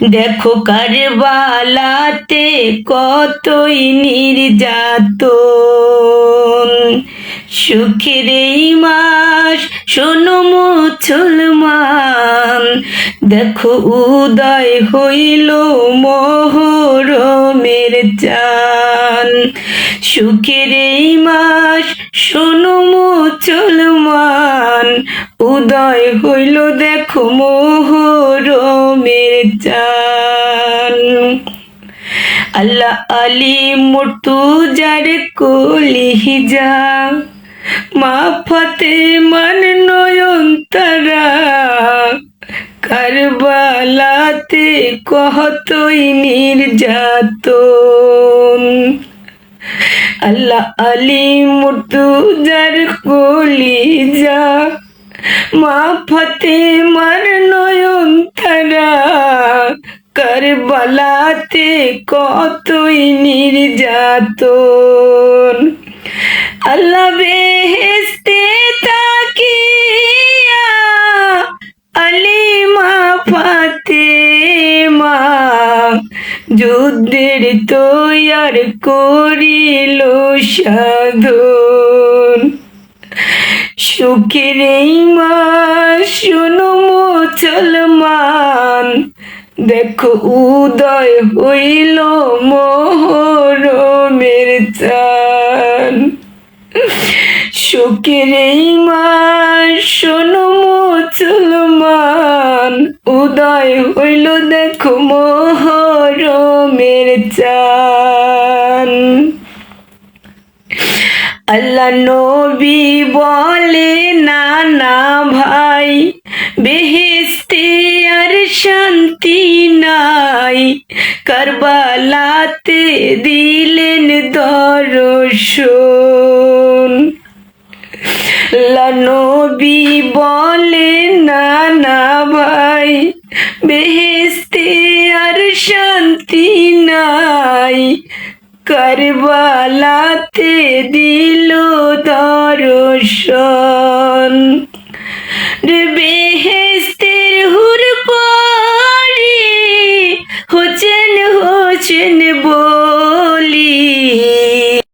দেখো কারবালাতে কতই নির্যাতন। সুখের এই মাস শোনো মুসলমান, দেখো উদয় হইল মোহরমের চান। সুখের এই মাস শোনো মুসলমান, উদয় হইল দেখো মোহরমের চান। আল্লাহ আলী মুর্তুজার কলিজা, মা ফাতেমার নয়ন তারা, কারবালাতে কতই নির্যাতন। আল্লাহ আলী মুর্তুজার কলিজা, মা ফাতেমার নয়ন তারা, কারবালাতে কতই নির্যাতন। আল্লাহ বেহেশতে তাকিয়া আলী মা ফাতেমা, যুদ্ধের তৈয়ার করিল সাধন। সুখের এই মাস শোনো মুসলমান, দেখো উদয় হইল মোহরমের চান। সুখের এই মাস শোনো মুসলমান, উদয় হইল দেখো মোহরমের চান। আল্লাহ নবী বলে না না ভাই, বেহেশতে আর শান্তি নাই, কারবালাতে দিলেন দর্শন। আল্লাহ নবী বলে না না ভাই, বেহেশতে আর শান্তি নাই, কারবালাতে দিল দর্শন।